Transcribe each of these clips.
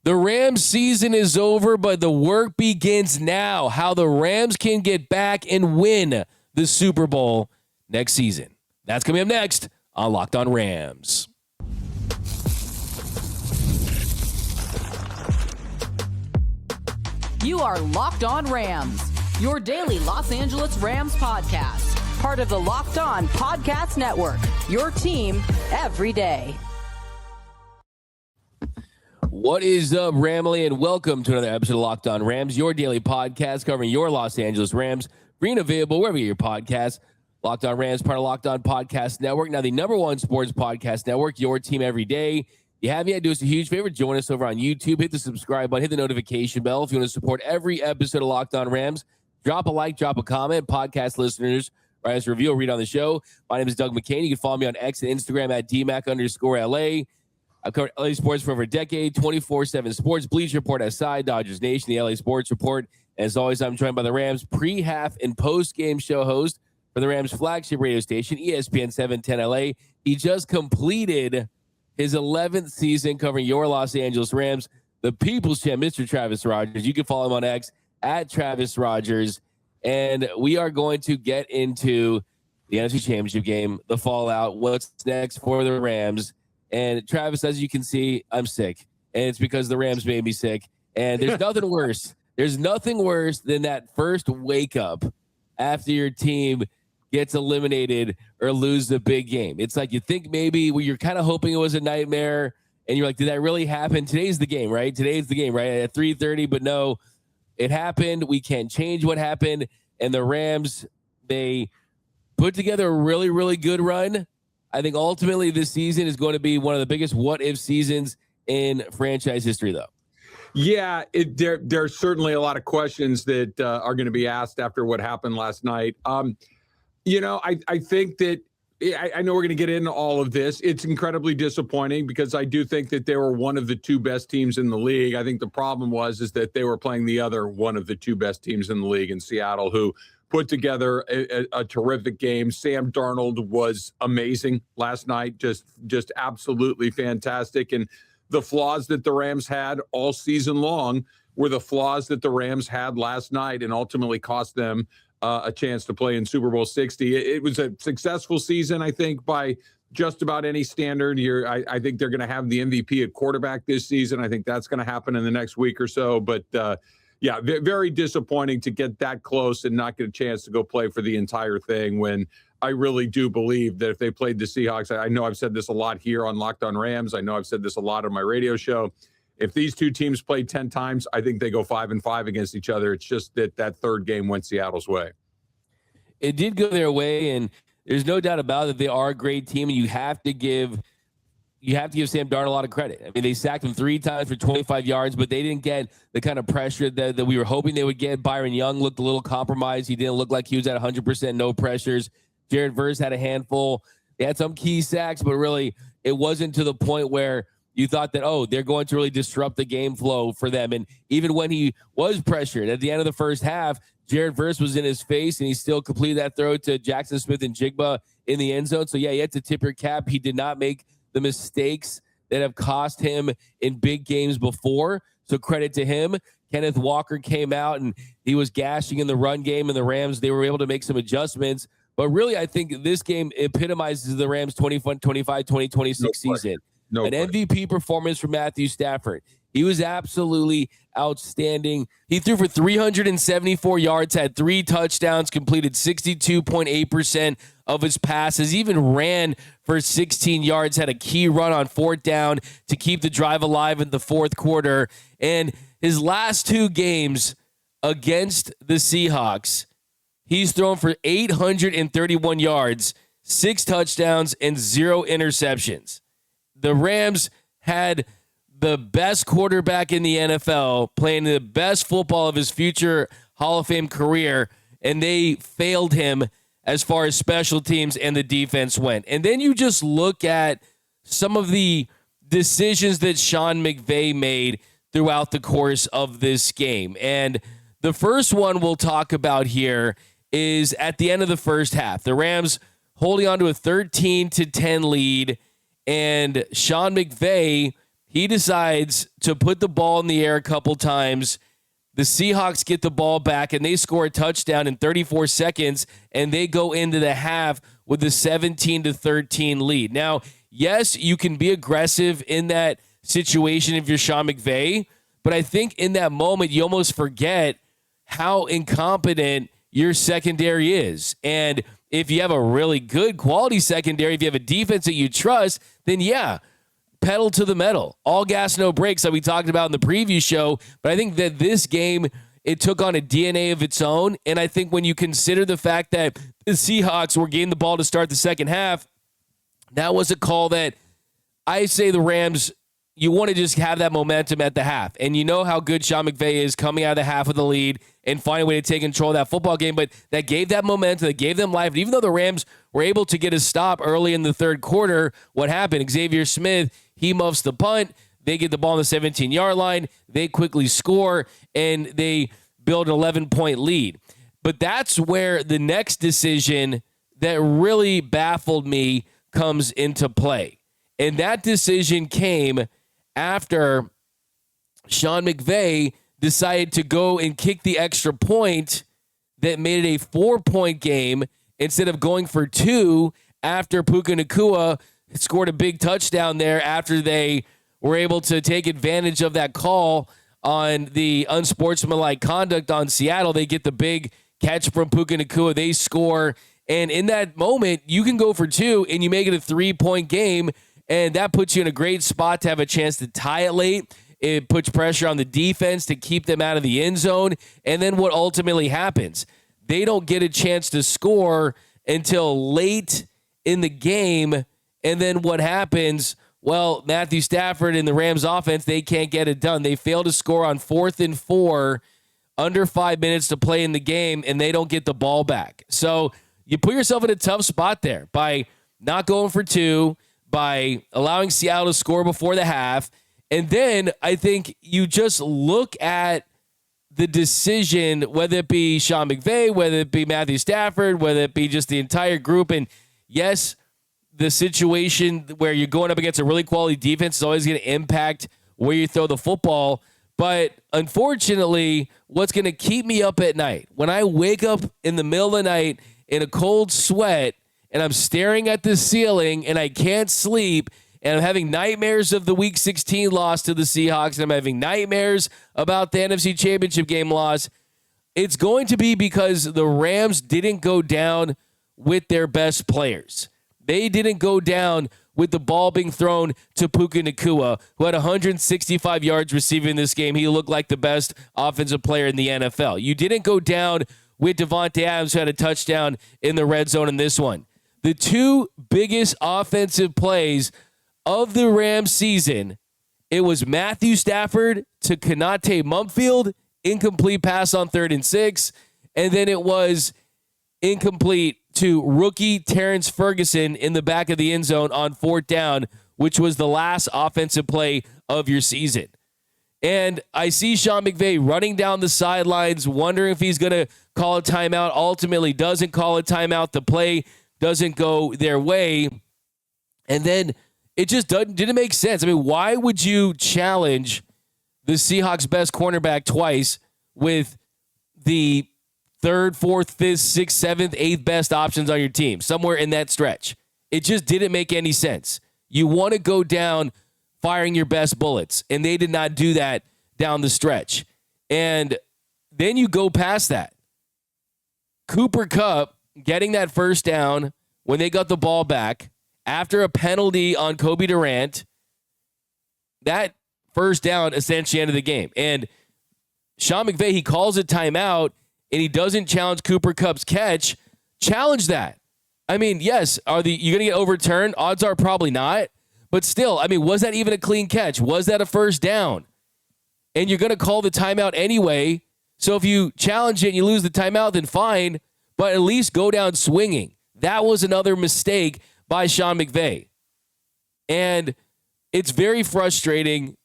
The Rams season is over, but the work begins now. How the Rams can get back and win the Super Bowl next season. That's coming up next on Locked On Rams. You are Locked On Rams, your daily Los Angeles Rams podcast. Part of the Locked On Podcast Network, your team every day. What is up, Ramily, and welcome to another episode of Locked On Rams, your daily podcast covering your Los Angeles Rams. Being available wherever you get your podcasts. Locked On Rams, part of Locked On Podcast Network. Now, the number one sports podcast network, your team every day. If you haven't yet, do us a huge favor. Join us over on YouTube. Hit the subscribe button. Hit the notification bell. If you want to support every episode of Locked On Rams, drop a like, drop a comment. Podcast listeners, write us a review, read on the show. My name is Doug McCain. You can follow me on X and Instagram at DMAC_LA. I've covered LA sports for over a decade, 24/7 sports, Bleacher Report SI, Dodgers Nation, the LA Sports Report. As always, I'm joined by the Rams pre, half, and post-game show host for the Rams flagship radio station, ESPN 710 LA. He just completed his 11th season covering your Los Angeles Rams, the People's Champ, Mr. Travis Rogers. You can follow him on X at Travis Rogers. And we are going to get into the NFC Championship game, the fallout, what's next for the Rams. And Travis, as you can see, I'm sick. And it's because the Rams made me sick. And there's nothing worse. There's nothing worse than that first wake up after your team gets eliminated or lose the big game. It's like you think maybe you're kind of hoping it was a nightmare. And you're like, did that really happen? Today's the game, right? Today's the game, right? At 3:30, but no, it happened. We can't change what happened. And the Rams, they put together a really, really good run. I think ultimately this season is going to be one of the biggest what-if seasons in franchise history, though. Yeah, there's certainly a lot of questions that are going to be asked after what happened last night. I think that I know we're going to get into all of this. It's incredibly disappointing because I do think that they were one of the two best teams in the league. I think the problem is that they were playing the other one of the two best teams in the league in Seattle, who put together a terrific game. Sam Darnold was amazing last night, just absolutely fantastic. And the flaws that the Rams had all season long were the flaws that the Rams had last night and ultimately cost them a chance to play in Super Bowl 60. It was a successful season, I think, by just about any standard. I think they're going to have the MVP at quarterback this season. I think that's going to happen in the next week or so. But, yeah, very disappointing to get that close and not get a chance to go play for the entire thing when I really do believe that if they played the Seahawks, I know I've said this a lot here on Locked On Rams. I know I've said this a lot on my radio show. If these two teams played 10 times, I think they go 5-5 against each other. It's just that third game went Seattle's way. It did go their way, and there's no doubt about it. They are a great team, and you have to give Sam Darnold a lot of credit. I mean, they sacked him 3 times for 25 yards, but they didn't get the kind of pressure that we were hoping they would get. Byron Young looked a little compromised. He didn't look like he was at 100%, no pressures. Jared Verse had a handful. They had some key sacks, but really it wasn't to the point where you thought that, oh, they're going to really disrupt the game flow for them. And even when he was pressured at the end of the first half, Jared Verse was in his face, and he still completed that throw to Jackson Smith and Jigba in the end zone. So, yeah, you had to tip your cap. He did not make the mistakes that have cost him in big games before. So credit to him. Kenneth Walker came out, and he was gashing in the run game, and the Rams, they were able to make some adjustments. But really, I think this game epitomizes the Rams' 2025-2026 season. An MVP performance from Matthew Stafford. He was absolutely outstanding. He threw for 374 yards, had 3 touchdowns, completed 62.8% of his passes, even ran for 16 yards, had a key run on 4th down to keep the drive alive in the 4th quarter. And his last 2 games against the Seahawks, he's thrown for 831 yards, 6 touchdowns, and 0 interceptions. The Rams had the best quarterback in the NFL playing the best football of his future Hall of Fame career, and they failed him as far as special teams and the defense went. And then you just look at some of the decisions that Sean McVay made throughout the course of this game. And the first one we'll talk about here is at the end of the first half. The Rams holding on to a 13-10 lead, and Sean McVay, he decides to put the ball in the air a couple times. The Seahawks get the ball back, and they score a touchdown in 34 seconds, and they go into the half with a 17-13 lead. Now, yes, you can be aggressive in that situation if you're Sean McVay, but I think in that moment, you almost forget how incompetent your secondary is. And if you have a really good quality secondary, if you have a defense that you trust, then yeah, pedal to the metal. All gas, no brakes, like we talked about in the preview show. But I think that this game, it took on a DNA of its own. And I think when you consider the fact that the Seahawks were getting the ball to start the second half, that was a call that I say the Rams, you want to just have that momentum at the half. And you know how good Sean McVay is coming out of the half of the lead and find a way to take control of that football game. But that gave that momentum, that gave them life. And even though the Rams were able to get a stop early in the third quarter, what happened? Xavier Smith, he muffs the punt. They get the ball on the 17-yard line. They quickly score, and they build an 11-point lead. But that's where the next decision that really baffled me comes into play. And that decision came after Sean McVay decided to go and kick the extra point that made it a 4-point game instead of going for 2 after Puka Nacua scored a big touchdown there after they were able to take advantage of that call on the unsportsmanlike conduct on Seattle. They get the big catch from Puka Nacua. They score. And in that moment, you can go for 2 and you make it a 3-point game. And that puts you in a great spot to have a chance to tie it late. It puts pressure on the defense to keep them out of the end zone. And then what ultimately happens? They don't get a chance to score until late in the game. And then what happens? Well, Matthew Stafford and the Rams offense, they can't get it done. They fail to score on 4th and 4, under 5 minutes to play in the game, and they don't get the ball back. So you put yourself in a tough spot there by not going for 2, by allowing Seattle to score before the half. And then I think you just look at the decision, whether it be Sean McVay, whether it be Matthew Stafford, whether it be just the entire group. And yes, the situation where you're going up against a really quality defense is always going to impact where you throw the football. But unfortunately, what's going to keep me up at night, when I wake up in the middle of the night in a cold sweat and I'm staring at the ceiling and I can't sleep and I'm having nightmares of the Week 16 loss to the Seahawks and I'm having nightmares about the NFC Championship game loss, it's going to be because the Rams didn't go down with their best players. They didn't go down with the ball being thrown to Puka Nacua, who had 165 yards receiving this game. He looked like the best offensive player in the NFL. You didn't go down with Devontae Adams, who had a touchdown in the red zone in this one. The 2 biggest offensive plays of the Rams season, it was Matthew Stafford to Konate Mumfield, incomplete pass on 3rd and 6, and then it was incomplete to rookie Terrence Ferguson in the back of the end zone on 4th down, which was the last offensive play of your season. And I see Sean McVay running down the sidelines, wondering if he's going to call a timeout. Ultimately doesn't call a timeout. The play doesn't go their way. And then it just didn't make sense. I mean, why would you challenge the Seahawks' best cornerback twice with the 3rd, 4th, 5th, 6th, 7th, 8th best options on your team, somewhere in that stretch? It just didn't make any sense. You want to go down firing your best bullets, and they did not do that down the stretch. And then you go past that. Cooper Kupp getting that first down when they got the ball back after a penalty on Kobe Durant, that first down essentially ended the game. And Sean McVay, he calls a timeout, and he doesn't challenge Cooper Kupp's catch. Challenge that. I mean, yes, you going to get overturned? Odds are probably not. But still, I mean, was that even a clean catch? Was that a first down? And you're going to call the timeout anyway. So if you challenge it and you lose the timeout, then fine. But at least go down swinging. That was another mistake by Sean McVay. And it's very frustrating.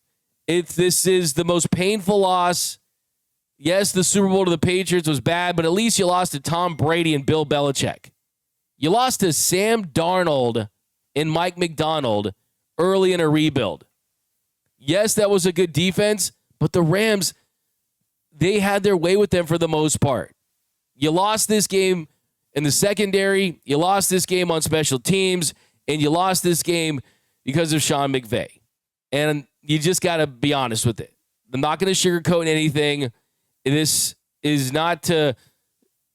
This is the most painful loss. Yes, the Super Bowl to the Patriots was bad, but at least you lost to Tom Brady and Bill Belichick. You lost to Sam Darnold and Mike McDonald early in a rebuild. Yes, that was a good defense, but the Rams, they had their way with them for the most part. You lost this game in the secondary, you lost this game on special teams, and you lost this game because of Sean McVay. And you just got to be honest with it. I'm not going to sugarcoat anything. This is not to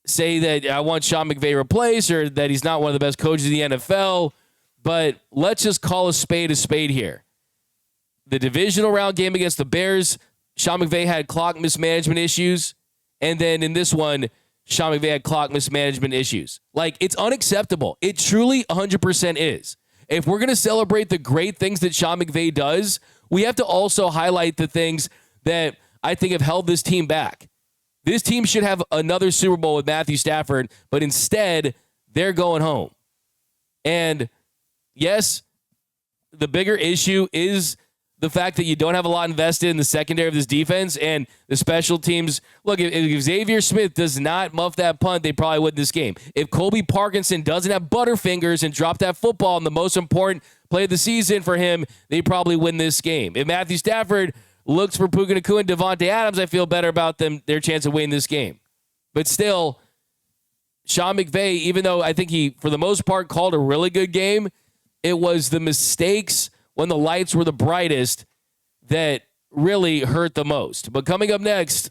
say that I want Sean McVay replaced or that he's not one of the best coaches in the NFL, but let's just call a spade here. The divisional round game against the Bears, Sean McVay had clock mismanagement issues. And then in this one, Sean McVay had clock mismanagement issues. Like, it's unacceptable. It truly 100% is. If we're going to celebrate the great things that Sean McVay does, we have to also highlight the things that I think have held this team back. This team should have another Super Bowl with Matthew Stafford, but instead, they're going home. And yes, the bigger issue is the fact that you don't have a lot invested in the secondary of this defense and the special teams. Look, if Xavier Smith does not muff that punt, they probably win this game. If Colby Parkinson doesn't have butterfingers and drop that football in the most important play of the season for him, they probably win this game. If Matthew Stafford looks for Puka Nacua and Devontae Adams, I feel better about their chance of winning this game. But still, Sean McVay, even though I think he, for the most part, called a really good game, it was the mistakes when the lights were the brightest that really hurt the most. But coming up next,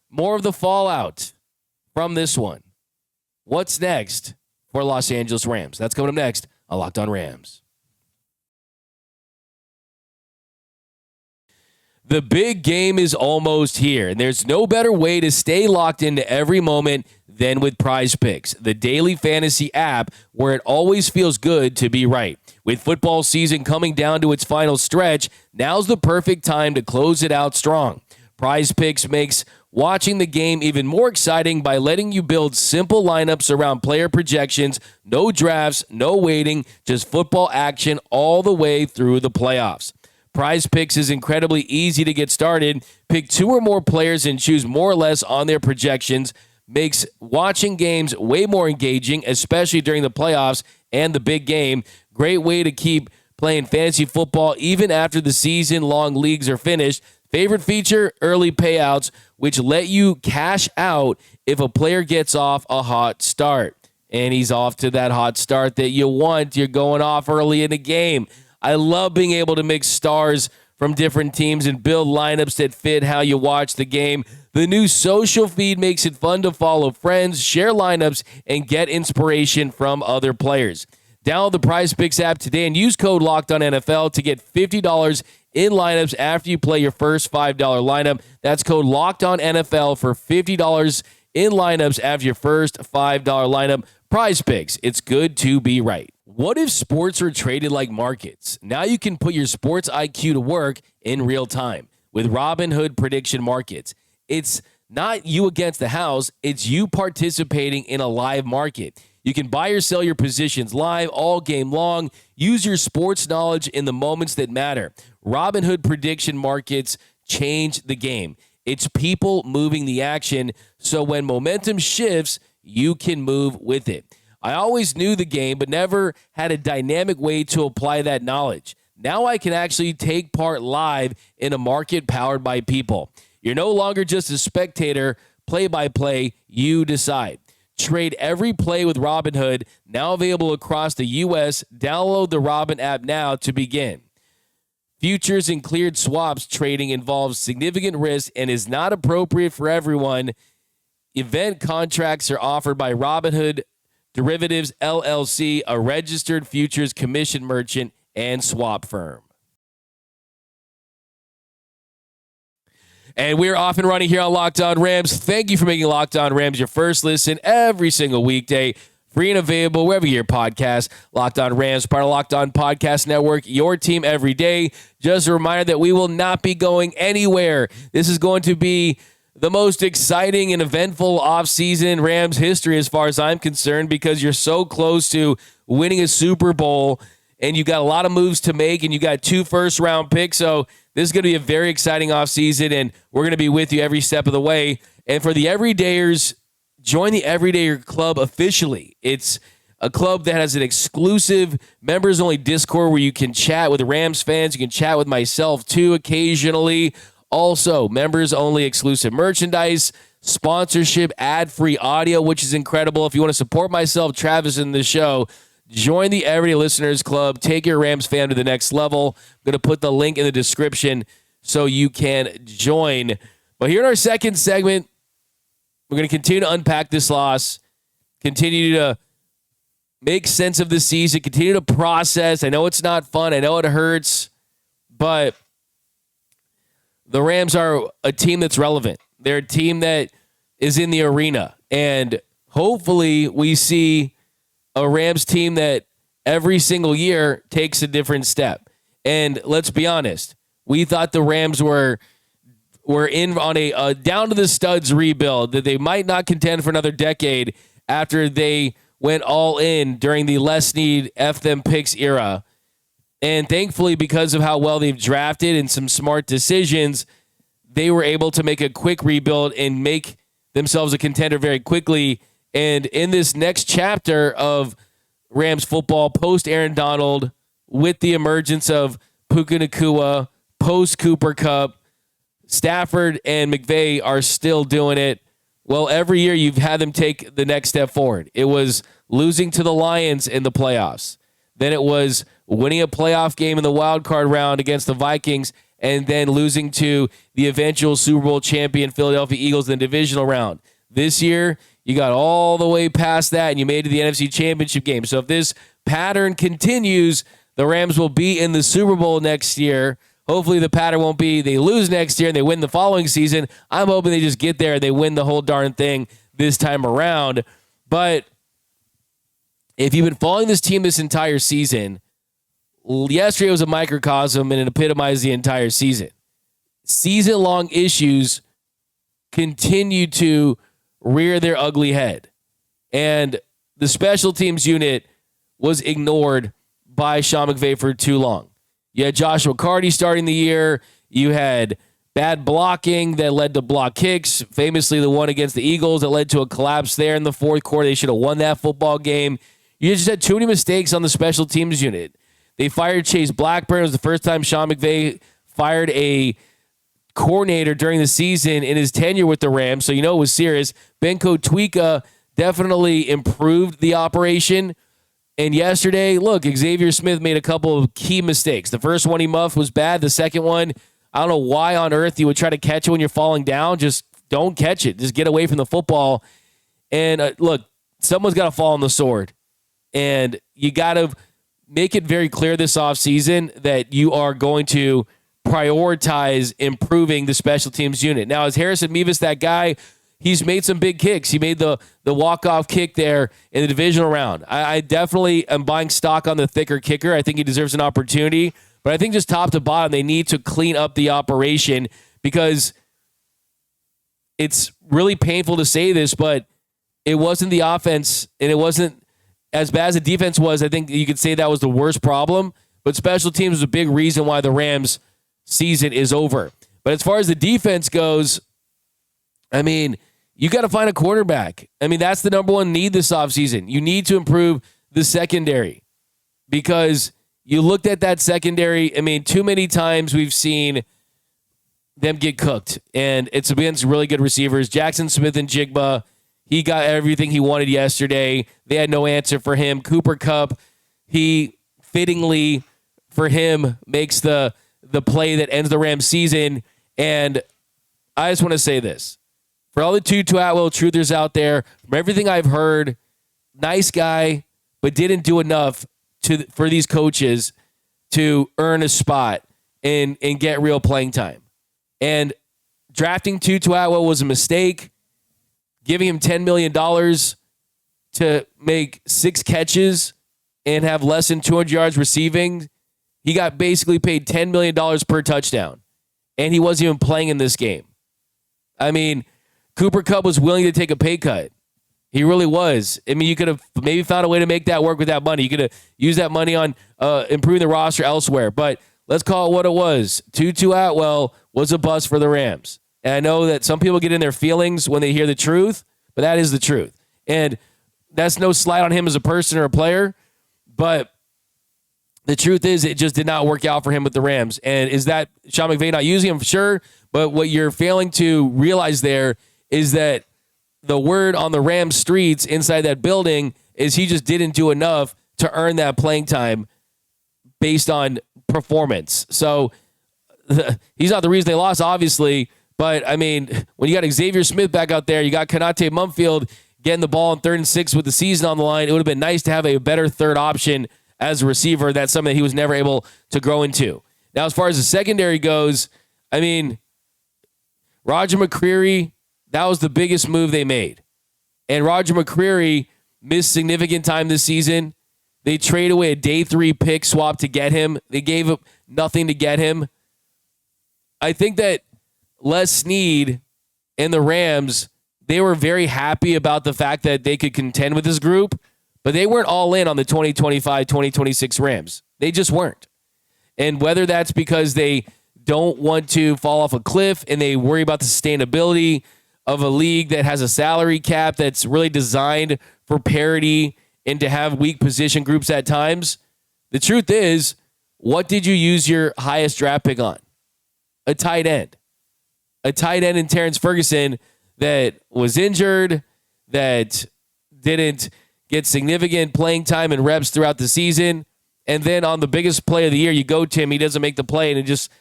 more of the fallout from this one. What's next for Los Angeles Rams? That's coming up next on Locked On Rams. The big game is almost here, and there's no better way to stay locked into every moment than with Prize Picks, the daily fantasy app where it always feels good to be right. With football season coming down to its final stretch, now's the perfect time to close it out strong. Prize Picks makes watching the game even more exciting by letting you build simple lineups around player projections, no drafts, no waiting, just football action all the way through the playoffs. Prize Picks is incredibly easy to get started. Pick two or more players and choose more or less on their projections. Makes watching games way more engaging, especially during the playoffs and the big game. Great way to keep playing fantasy football even after the season-long leagues are finished. Favorite feature, early payouts, which let you cash out if a player gets off a hot start. And he's off to that hot start that you want. You're going off early in the game. I love being able to mix stars from different teams and build lineups that fit how you watch the game. The new social feed makes it fun to follow friends, share lineups, and get inspiration from other players. Download the Prize Picks app today and use code LOCKEDONNFL to get $50 in lineups after you play your first $5 lineup. That's code LOCKEDONNFL for $50 in lineups after your first $5 lineup. Prize Picks, it's good to be right. What if sports were traded like markets? Now you can put your sports IQ to work in real time with Robinhood Prediction Markets. It's not you against the house, it's you participating in a live market. You can buy or sell your positions live all game long. Use your sports knowledge in the moments that matter. Robinhood Prediction Markets change the game. It's people moving the action, so when momentum shifts, you can move with it. I always knew the game, but never had a dynamic way to apply that knowledge. Now I can actually take part live in a market powered by people. You're no longer just a spectator, play-by-play, you decide. Trade every play with Robinhood, now available across the U.S. Download the Robin app now to begin. Futures and cleared swaps trading involves significant risk and is not appropriate for everyone. Event contracts are offered by Robinhood Derivatives LLC, a registered futures commission merchant and swap firm. And we're off and running here on Locked On Rams. Thank you for making Locked On Rams your first listen every single weekday. Free and available wherever you hear podcasts. Locked On Rams, part of Locked On Podcast Network, your team every day. Just a reminder that we will not be going anywhere. This is going to be the most exciting and eventful offseason in Rams history as far as I'm concerned, because you're so close to winning a Super Bowl and you got a lot of moves to make and you got 2 first-round picks. So this is going to be a very exciting offseason, and we're going to be with you every step of the way. And for the Everydayers, join the Everydayer Club officially. It's a club that has an exclusive members-only Discord where you can chat with Rams fans. You can chat with myself, too, occasionally. Also, members-only exclusive merchandise, sponsorship, ad-free audio, which is incredible. If you want to support myself, Travis, in the show, join the Everyday Listeners Club. Take your Rams fan to the next level. I'm going to put the link in the description so you can join. But here in our second segment, we're going to continue to unpack this loss, continue to make sense of the season, continue to process. I know it's not fun. I know it hurts, but the Rams are a team that's relevant. They're a team that is in the arena, and hopefully we see a Rams team that every single year takes a different step. And let's be honest, we thought the Rams were in on a down to the studs rebuild, that they might not contend for another decade after they went all in during the less need F them picks era. And thankfully, because of how well they've drafted and some smart decisions, they were able to make a quick rebuild and make themselves a contender very quickly. And in this next chapter of Rams football, post Aaron Donald, with the emergence of Puka Nacua, post Cooper Kupp, Stafford and McVay are still doing it. Well, every year you've had them take the next step forward. It was losing to the Lions in the playoffs. Then it was winning a playoff game in the wild card round against the Vikings, and then losing to the eventual Super Bowl champion Philadelphia Eagles in the divisional round. This year, you got all the way past that, and you made it to the NFC Championship game. So if this pattern continues, the Rams will be in the Super Bowl next year. Hopefully the pattern won't be they lose next year and they win the following season. I'm hoping they just get there and they win the whole darn thing this time around. But if you've been following this team this entire season, yesterday was a microcosm and it epitomized the entire season. Season-long issues continue to rear their ugly head. And the special teams unit was ignored by Sean McVay for too long. You had Josh McCarty starting the year. You had bad blocking that led to block kicks, famously the one against the Eagles that led to a collapse there in the fourth quarter. They should have won that football game. You just had too many mistakes on the special teams unit. They fired Chase Blackburn. It was the first time Sean McVay fired a coordinator during the season in his tenure with the Rams, so you know it was serious. Benko Twika definitely improved the operation. And yesterday, look, Xavier Smith made a couple of key mistakes. The first one he muffed was bad. The second one, I don't know why on earth you would try to catch it when you're falling down. Just don't catch it. Just get away from the football. And look, someone's got to fall on the sword. And you got to make it very clear this offseason that you are going to prioritize improving the special teams unit. Now, is Harrison Mevis that guy? He's made some big kicks. He made the walk-off kick there in the divisional round. I definitely am buying stock on the thicker kicker. I think he deserves an opportunity. But I think just top to bottom, they need to clean up the operation, because it's really painful to say this, but it wasn't the offense, and it wasn't as bad as the defense was. I think you could say that was the worst problem. But special teams was a big reason why the Rams' season is over. But as far as the defense goes, I mean, you got to find a quarterback. I mean, that's the number one need this offseason. You need to improve the secondary, because you looked at that secondary. I mean, too many times we've seen them get cooked, and it's against really good receivers. Jackson Smith and Jigba, he got everything he wanted yesterday. They had no answer for him. Cooper Kupp, he fittingly for him makes the play that ends the Rams season. And I just want to say this. For all the Tutu Atwell truthers out there, from everything I've heard, nice guy, but didn't do enough for these coaches to earn a spot and get real playing time. And drafting Tutu Atwell was a mistake. Giving him $10 million to make 6 catches and have less than 200 yards receiving, he got basically paid $10 million per touchdown. And he wasn't even playing in this game. I mean, Cooper Kupp was willing to take a pay cut. He really was. I mean, you could have maybe found a way to make that work with that money. You could have used that money on improving the roster elsewhere. But let's call it what it was. Tutu Atwell was a bust for the Rams. And I know that some people get in their feelings when they hear the truth, but that is the truth. And that's no slight on him as a person or a player, but the truth is it just did not work out for him with the Rams. And is that Sean McVay not using him? Sure. But what you're failing to realize there is that the word on the Rams streets inside that building is he just didn't do enough to earn that playing time based on performance. So he's not the reason they lost, obviously. But, I mean, when you got Xavier Smith back out there, you got Konate Mumfield getting the ball on 3rd and 6 with the season on the line, it would have been nice to have a better third option as a receiver. That's something that he was never able to grow into. Now, as far as the secondary goes, I mean, Roger McCreary, that was the biggest move they made. And Roger McCreary missed significant time this season. They traded away a day 3 pick swap to get him. They gave up nothing to get him. I think that Les Snead and the Rams, they were very happy about the fact that they could contend with this group, but they weren't all in on the 2025, 2026 Rams. They just weren't. And whether that's because they don't want to fall off a cliff and they worry about the sustainability of a league that has a salary cap that's really designed for parity and to have weak position groups at times, the truth is, what did you use your highest draft pick on? A tight end. A tight end in Terrence Ferguson that was injured, that didn't get significant playing time and reps throughout the season. And then on the biggest play of the year, you go to him, he doesn't make the play, and it just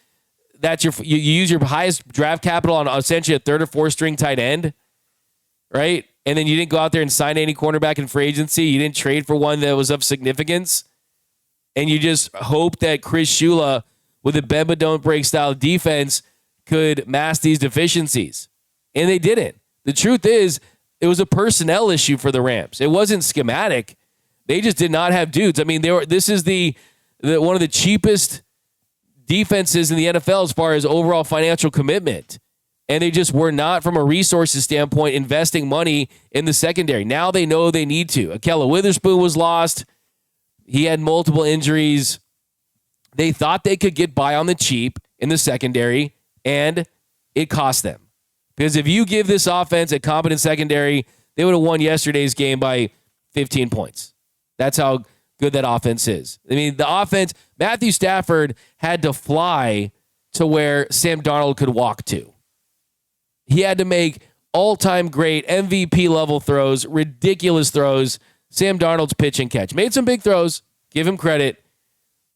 that's you use your highest draft capital on essentially a 3rd or 4th string tight end, right? And then you didn't go out there and sign any cornerback in free agency. You didn't trade for one that was of significance. And you just hope that Chris Shula, with a bend but don't break style defense, could mask these deficiencies. And they didn't. The truth is, it was a personnel issue for the Rams. It wasn't schematic. They just did not have dudes. I mean, this is the one of the cheapest defenses in the NFL as far as overall financial commitment. And they just were not, from a resources standpoint, investing money in the secondary. Now they know they need to. Akella Witherspoon was lost. He had multiple injuries. They thought they could get by on the cheap in the secondary, and it cost them. Because if you give this offense a competent secondary, they would have won yesterday's game by 15 points. That's how good that offense is. I mean, the offense, Matthew Stafford had to fly to where Sam Darnold could walk to. He had to make all-time great MVP level throws, ridiculous throws. Sam Darnold's pitch and catch. Made some big throws. Give him credit.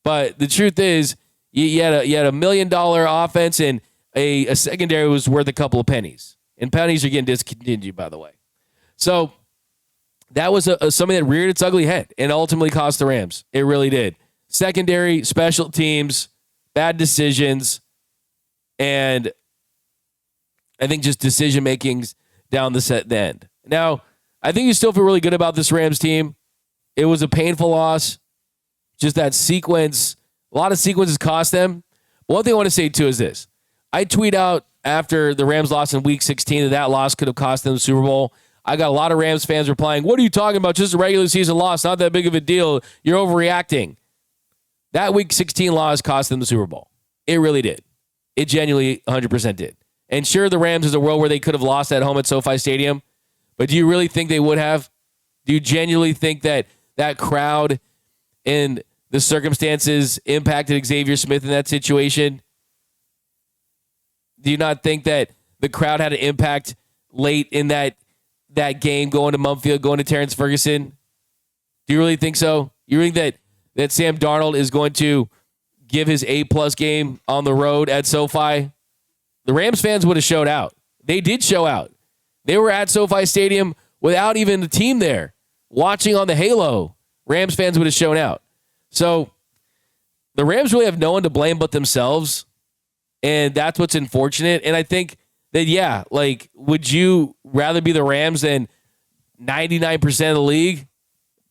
But the truth is, you had a $1 million offense, and a secondary was worth a couple of pennies. And pennies are getting discontinued, by the way. So that was something that reared its ugly head and ultimately cost the Rams. It really did. Secondary, special teams, bad decisions, and I think just decision-makings down the end. Now, I think you still feel really good about this Rams team. It was a painful loss. Just that sequence, a lot of sequences cost them. One thing I want to say, too, is this. I tweet out after the Rams lost in Week 16 that loss could have cost them the Super Bowl. I got a lot of Rams fans replying, what are you talking about? Just a regular season loss. Not that big of a deal. You're overreacting. That Week 16 loss cost them the Super Bowl. It really did. It genuinely 100% did. And sure, the Rams is a world where they could have lost at home at SoFi Stadium. But do you really think they would have? Do you genuinely think that that crowd and the circumstances impacted Xavier Smith in that situation? Do you not think that the crowd had an impact late in that game, going to Mumfield, going to Terrence Ferguson? Do you really think so? You think that Sam Darnold is going to give his A+ game on the road at SoFi? The Rams fans would have showed out. They did show out. They were at SoFi Stadium without even the team there, watching on the Halo. Rams fans would have shown out. So the Rams really have no one to blame but themselves, and that's what's unfortunate. And I think that, would you rather be the Rams than 99% of the league?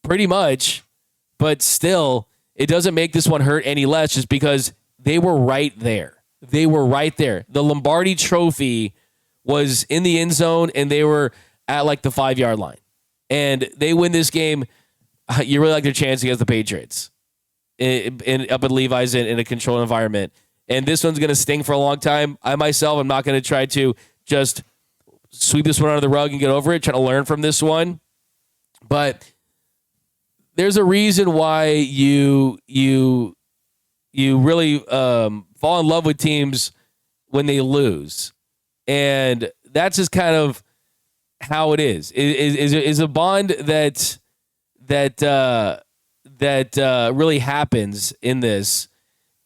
Pretty much. But still, it doesn't make this one hurt any less just because they were right there. They were right there. The Lombardi Trophy was in the end zone, and they were at the 5-yard line. And they win this game. You really like their chance against the Patriots up at Levi's in a controlled environment. And this one's going to sting for a long time. I myself am not going to try to just sweep this one under the rug and get over it, trying to learn from this one. But there's a reason why you really fall in love with teams when they lose, and that's just kind of how it is. Is a bond that really happens in this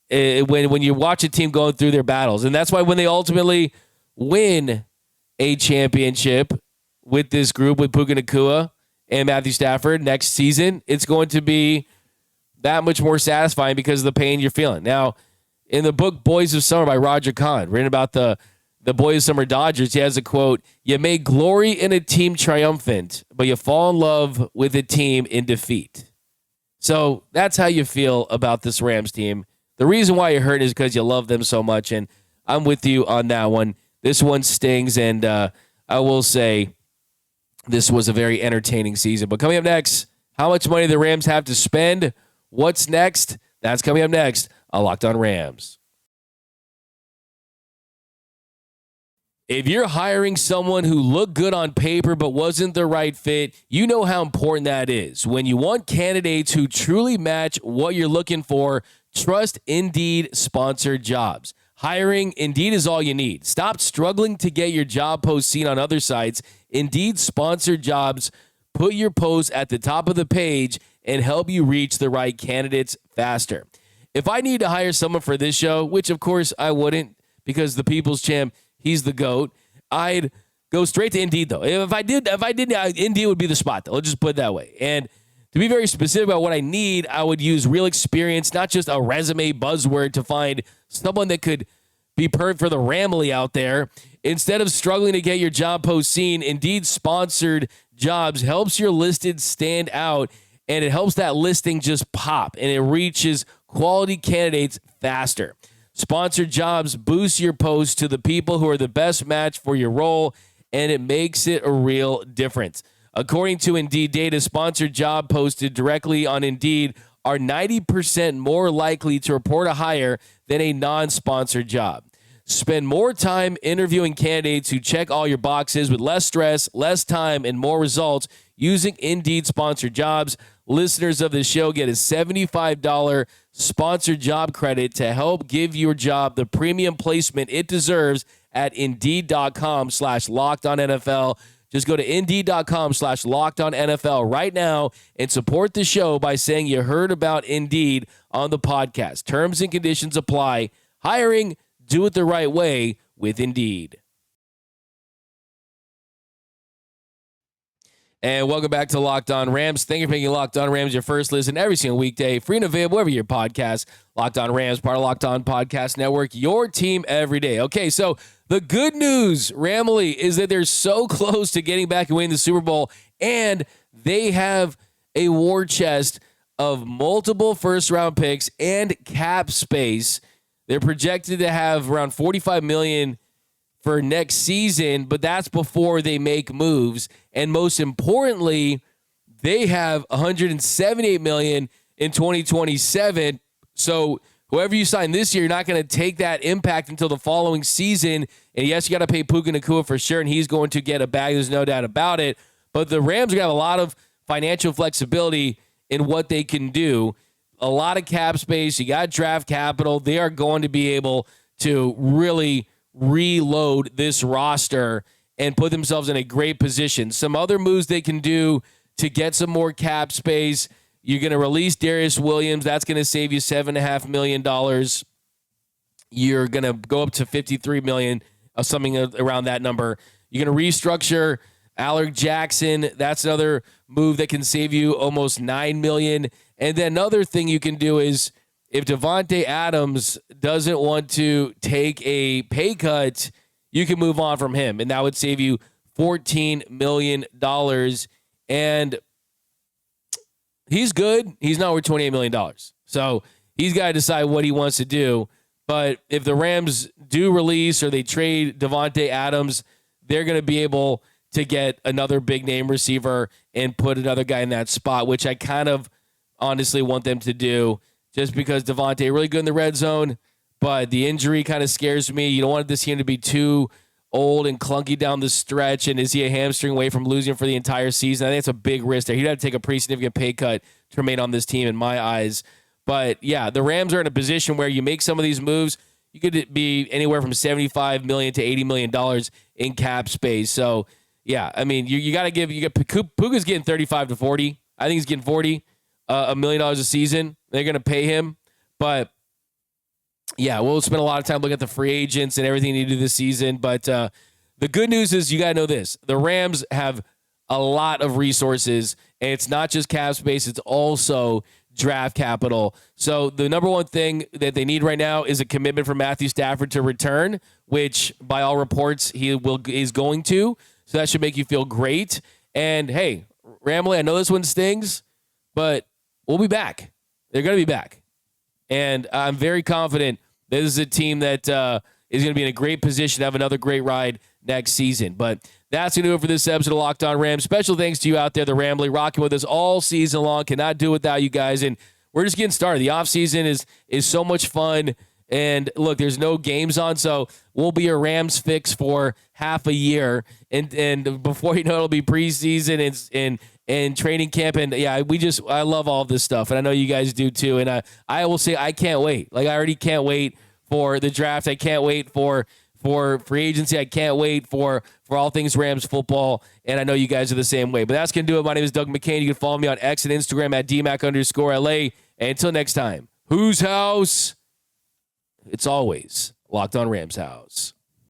when you watch a team going through their battles, and that's why when they ultimately win a championship with this group with Puka Nacua and Matthew Stafford next season, it's going to be that much more satisfying because of the pain you're feeling. Now, in the book Boys of Summer by Roger Kahn, written about the Boys of Summer Dodgers, he has a quote, "You may glory in a team triumphant, but you fall in love with a team in defeat." So that's how you feel about this Rams team. The reason why you're hurt is because you love them so much, and I'm with you on that one. This one stings, and I will say this was a very entertaining season. But coming up next, how much money the Rams have to spend? What's next? That's coming up next on Locked On Rams. If you're hiring someone who looked good on paper but wasn't the right fit, you know how important that is. When you want candidates who truly match what you're looking for, trust Indeed sponsored jobs. Hiring Indeed is all you need. Stop struggling to get your job post seen on other sites. Indeed sponsored jobs put your post at the top of the page and help you reach the right candidates faster. If I need to hire someone for this show, which of course I wouldn't because the People's Champ, he's the GOAT, I'd go straight to Indeed though. If I did, Indeed would be the spot though. Let's just put it that way. And to be very specific about what I need, I would use real experience, not just a resume buzzword to find someone that could be perfect for the Ramley out there. Instead of struggling to get your job post seen, Indeed sponsored jobs helps your listed stand out, and it helps that listing just pop, and it reaches quality candidates faster. Sponsored jobs boost your post to the people who are the best match for your role, and it makes it a real difference. According to Indeed data, sponsored job posted directly on Indeed are 90% more likely to report a hire than a non-sponsored job. Spend more time interviewing candidates who check all your boxes with less stress, less time, and more results using Indeed sponsored jobs. Listeners of the show get a $75 sponsored job credit to help give your job the premium placement it deserves at Indeed.com/LockedOnNFL. Just go to Indeed.com/LockedOnNFL right now and support the show by saying you heard about Indeed on the podcast. Terms and conditions apply. Hiring, do it the right way with Indeed. And welcome back to Locked On Rams. Thank you for making Locked On Rams your first listen every single weekday. Free and available wherever your podcast. Locked On Rams, part of Locked On Podcast Network, your team every day. Okay, so the good news, Ramley, is that they're so close to getting back and winning the Super Bowl, and they have a war chest of multiple first-round picks and cap space. They're projected to have around $45 million for next season, but that's before they make moves. And most importantly, they have $178 million in 2027. So whoever you sign this year, you're not going to take that impact until the following season. And yes, you got to pay Puka Nacua for sure, and he's going to get a bag. There's no doubt about it. But the Rams are going to have a lot of financial flexibility in what they can do. A lot of cap space. You got draft capital. They are going to be able to really reload this roster and put themselves in a great position. Some other moves they can do to get some more cap space. You're going to release Darius Williams. That's going to save you $7.5 million. You're going to go up to $53 million, something around that number. You're going to restructure Alec Jackson. That's another move that can save you almost $9 million. And then another thing you can do is if Davante Adams doesn't want to take a pay cut, you can move on from him, and that would save you $14 million. And he's good. He's not worth $28 million. So he's got to decide what he wants to do. But if the Rams do release or they trade Davante Adams, they're going to be able to get another big-name receiver and put another guy in that spot, which I kind of honestly want them to do. Just because Davante really good in the red zone, but the injury kind of scares me. You don't want this team to be too old and clunky down the stretch, and is he a hamstring away from losing for the entire season? I think it's a big risk there. He'd have to take a pretty significant pay cut to remain on this team in my eyes. But, yeah, the Rams are in a position where you make some of these moves, you could be anywhere from $75 million to $80 million in cap space. So, yeah, I mean, you got to give Puka's getting 35 to 40. I think he's getting $1 million a season. They're going to pay him. But, yeah, we'll spend a lot of time looking at the free agents and everything they do this season. But the good news is you got to know this. The Rams have a lot of resources, and it's not just cap space. It's also draft capital. So the number one thing that they need right now is a commitment from Matthew Stafford to return, which by all reports is going to. So that should make you feel great. And hey, Ramley, I know this one stings, but we'll be back. They're going to be back. And I'm very confident this is a team that is going to be in a great position to have another great ride next season. But that's going to do it for this episode of Locked On Rams. Special thanks to you out there, the Rambley, rocking with us all season long. Cannot do it without you guys. And we're just getting started. The offseason is so much fun. And look, there's no games on, so we'll be a Rams fix for half a year. And before you know it, it'll be preseason and training camp. And yeah, I love all this stuff. And I know you guys do too. And I will say I can't wait. Like, I already can't wait for the draft. I can't wait for free agency. I can't wait for all things Rams football, and I know you guys are the same way. But that's going to do it. My name is Doug McCain. You can follow me on X and Instagram at DMAC_LA. And until next time, whose house? It's always Locked On Rams house.